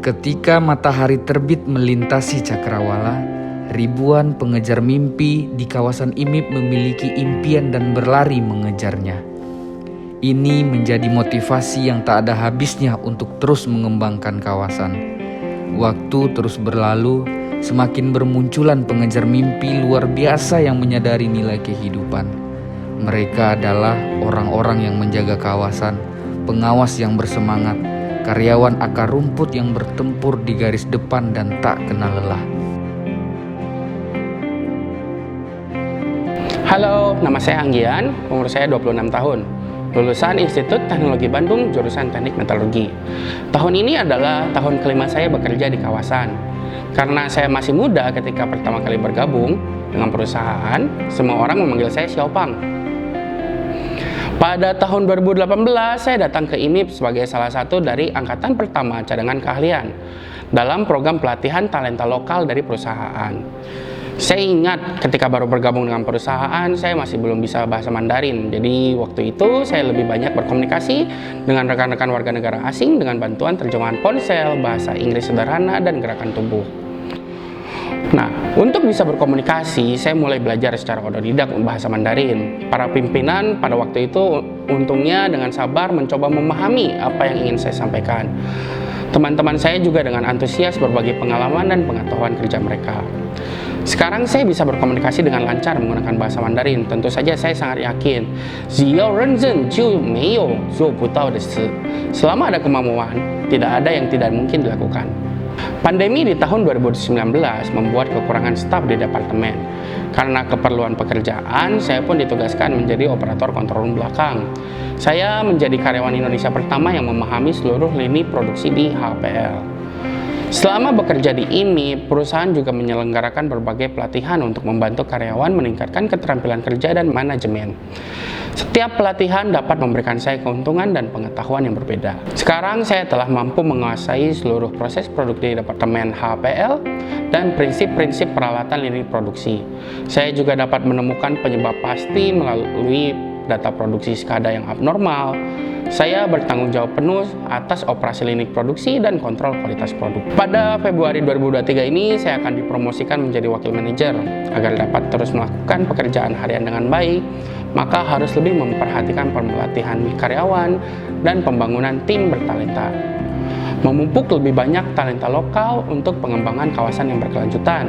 Ketika matahari terbit melintasi cakrawala, ribuan pengejar mimpi di kawasan IMIP memiliki impian dan berlari mengejarnya. Ini menjadi motivasi yang tak ada habisnya untuk terus mengembangkan kawasan. Waktu terus berlalu, semakin bermunculan pengejar mimpi luar biasa yang menyadari nilai kehidupan. Mereka adalah orang-orang yang menjaga kawasan, pengawas yang bersemangat, karyawan akar rumput yang bertempur di garis depan dan tak kenal lelah. Halo, nama saya Anggian, umur saya 26 tahun. Lulusan Institut Teknologi Bandung, jurusan Teknik Metalurgi. Tahun ini adalah tahun kelima saya bekerja di kawasan. Karena saya masih muda ketika pertama kali bergabung dengan perusahaan, semua orang memanggil saya Xiaopang. Pada tahun 2018, saya datang ke IMIP sebagai salah satu dari angkatan pertama cadangan keahlian dalam program pelatihan talenta lokal dari perusahaan. Saya ingat ketika baru bergabung dengan perusahaan, saya masih belum bisa bahasa Mandarin. Jadi waktu itu saya lebih banyak berkomunikasi dengan rekan-rekan warga negara asing dengan bantuan terjemahan ponsel, bahasa Inggris sederhana, dan gerakan tubuh. Nah, untuk bisa berkomunikasi, saya mulai belajar secara otodidak bahasa Mandarin. Para pimpinan pada waktu itu untungnya dengan sabar mencoba memahami apa yang ingin saya sampaikan. Teman-teman saya juga dengan antusias berbagi pengalaman dan pengetahuan kerja mereka. Sekarang saya bisa berkomunikasi dengan lancar menggunakan bahasa Mandarin. Tentu saja saya sangat yakin, selama ada kemampuan, tidak ada yang tidak mungkin dilakukan. Pandemi di tahun 2019 membuat kekurangan staf di departemen. Karena keperluan pekerjaan, saya pun ditugaskan menjadi operator kontrol room belakang. Saya menjadi karyawan Indonesia pertama yang memahami seluruh lini produksi di HPL. Selama bekerja di IMIP, perusahaan juga menyelenggarakan berbagai pelatihan untuk membantu karyawan meningkatkan keterampilan kerja dan manajemen. Setiap pelatihan dapat memberikan saya keuntungan dan pengetahuan yang berbeda. Sekarang saya telah mampu menguasai seluruh proses produk di Departemen HPL dan prinsip-prinsip peralatan lini produksi. Saya juga dapat menemukan penyebab pasti melalui data produksi SCADA yang abnormal. Saya bertanggung jawab penuh atas operasi lini produksi dan kontrol kualitas produk. Pada Februari 2023 ini, saya akan dipromosikan menjadi wakil manajer. Agar dapat terus melakukan pekerjaan harian dengan baik, maka harus lebih memperhatikan pelatihan karyawan dan pembangunan tim bertalenta. Memupuk lebih banyak talenta lokal untuk pengembangan kawasan yang berkelanjutan.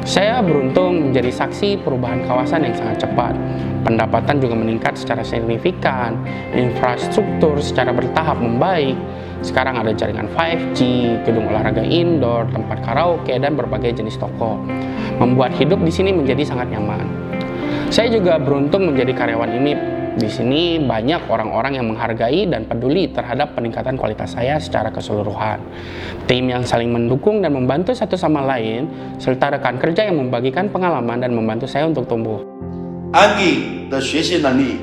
Saya beruntung menjadi saksi perubahan kawasan yang sangat cepat. Pendapatan juga meningkat secara signifikan, infrastruktur secara bertahap membaik. Sekarang ada jaringan 5G, gedung olahraga indoor, tempat karaoke, dan berbagai jenis toko. Membuat hidup di sini menjadi sangat nyaman. Saya juga beruntung menjadi karyawan IMIP. Di sini banyak orang-orang yang menghargai dan peduli terhadap peningkatan kualitas saya secara keseluruhan. Tim yang saling mendukung dan membantu satu sama lain, serta rekan kerja yang membagikan pengalaman dan membantu saya untuk tumbuh. Anggi 的学习能力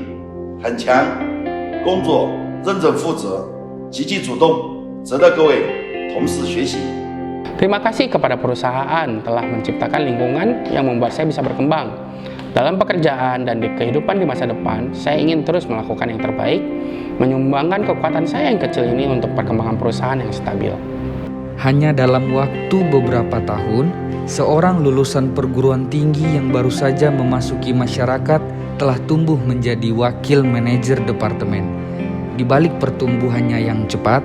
很强，工作认真负责，积极主动，值得各位同事学习。 Terima kasih kepada perusahaan telah menciptakan lingkungan yang membuat saya bisa berkembang. Dalam pekerjaan dan di kehidupan di masa depan, saya ingin terus melakukan yang terbaik, menyumbangkan kekuatan saya yang kecil ini untuk perkembangan perusahaan yang stabil. Hanya dalam waktu beberapa tahun, seorang lulusan perguruan tinggi yang baru saja memasuki masyarakat telah tumbuh menjadi wakil manajer departemen. Di balik pertumbuhannya yang cepat,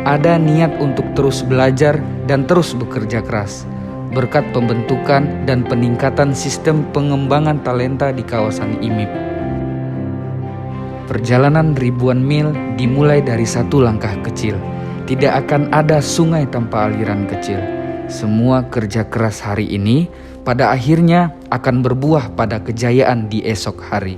ada niat untuk terus belajar dan terus bekerja keras. Berkat pembentukan dan peningkatan sistem pengembangan talenta di kawasan IMIP. Perjalanan ribuan mil dimulai dari satu langkah kecil. Tidak akan ada sungai tanpa aliran kecil. Semua kerja keras hari ini pada akhirnya akan berbuah pada kejayaan di esok hari.